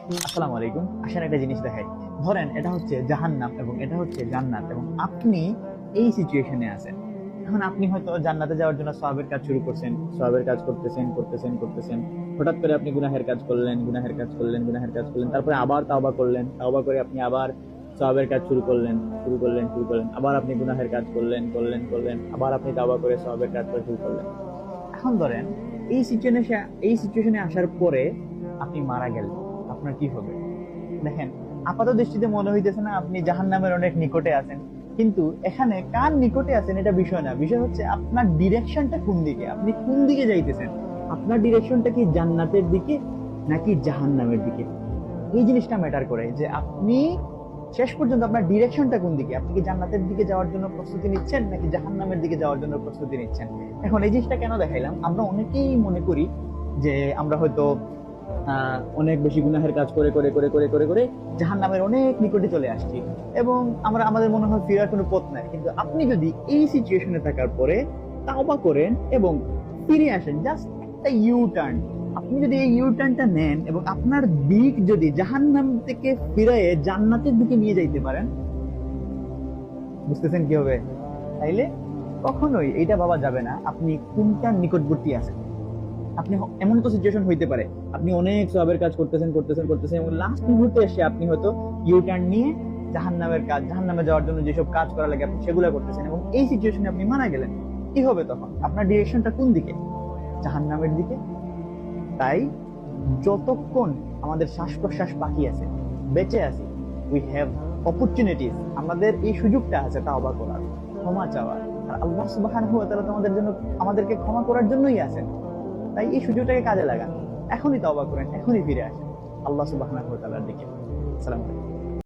আসসালামু আলাইকুম। আসেন একটা জিনিস দেখাই। ধরেন এটা হচ্ছে জাহান্নাম এবং এটা হচ্ছে জান্নাত এবং আপনি এই সিচুয়েশনে আছেন। এখন আপনি হয়তো জান্নাতে যাওয়ার জন্য সওয়াবের কাজ শুরু করছেন, সওয়াবের কাজ করতেছেন। হঠাৎ করে আপনি গুনাহের কাজ করলেন, গুনাহের কাজ করলেন। তারপরে আবার তাওবা করলেন। তাওবা করে আপনি আবার সওয়াবের কাজ শুরু করলেন। আবার আপনি গুনাহের কাজ করলেন। আবার আপনি তাওবা করে সওয়াবের কাজ করা শুরু করলেন। এখন ধরেন এই সিচুয়েশনে আসার পরে আপনি মারা গেলেন, আপনার কি হবে? দেখেন, আপাত দৃষ্টিতে মনে হইতেছে না আপনি জাহান্নামের অনেক নিকটে আছেন, কিন্তু এখানে কার নিকটে আছেন এটা বিষয় না। বিষয় হচ্ছে আপনার ডিরেকশনটা কোন দিকে, আপনি কোন দিকে যাইতেছেন। আপনার ডিরেকশনটা কি জান্নাতের দিকে নাকি জাহান্নামের দিকে? এই জিনিসটা ম্যাটার করে যে আপনি শেষ পর্যন্ত আপনার ডিরেকশনটা কোন দিকে। আপনি কি জান্নাতের দিকে যাওয়ার জন্য প্রস্তুতি নিচ্ছেন নাকি জাহান্নামের দিকে যাওয়ার জন্য প্রস্তুতি নিচ্ছেন? এখন এই জিনিসটা কেন দেখাইলাম, আমরা অনেকেই মনে করি যে আমরা হয়তো অনেক বেশি গুনাহের কাজ করে জাহান্নামের অনেক নিকটে চলে আসছি এবং আমাদের মনে হয় ফেরার কোনো পথ নাই। কিন্তু আপনি যদি এই সিচুয়েশনে থাকার পরে তাওবা করেন এবং ফিরে আসেন, জাস্ট একটা ইউ টার্ন, আপনি যদি এই ইউ টার্নটা নেন এবং আপনার দিক যদি জাহান্নাম থেকে ফিরিয়ে জান্নাতের দিকে নিয়ে যাইতে পারেন, বুঝতেছেন কি হবে? তাইলে কখনোই এটা ভাবা যাবে না আপনি কোনটার নিকটবর্তী আছেন। আপনি এমন তো সিচুয়েশন হইতে পারে আপনি অনেক সওয়াবের কাজ করতেছেন এবং লাস্ট মুহূর্তে এসে আপনি হয়তো ইউ টার্ন নিয়ে জাহান্নামে যাওয়ার জন্য যেসব কাজ করা লাগে আপনি সেগুলো করতেছেন এবং এই সিচুয়েশনে আপনি মারা গেলেন। কি হবে তখন? আপনার ডিরেকশনটা কোন দিকে? জাহান্নামের দিকে। তাই যতক্ষণ আমাদের শ্বাস প্রশ্বাস বাকি আছে, বেঁচে আছি, উই হ্যাভ অপরচুনিটিস, আমাদের এই সুযোগটা আছে তাওবা করার, ক্ষমা চাওয়ার। আর আল্লাহ সুবহানাহু ওয়া তাআলা তো আমাদেরকে ক্ষমা করার জন্যই আছেন। তাই এই সুযোগটাকে কাজে লাগান, এখনই তওবা করেন, এখনই ফিরে আসেন আল্লাহ সুবহানাহু ওয়া তাআলার দিকে। আসসালামু আলাইকুম।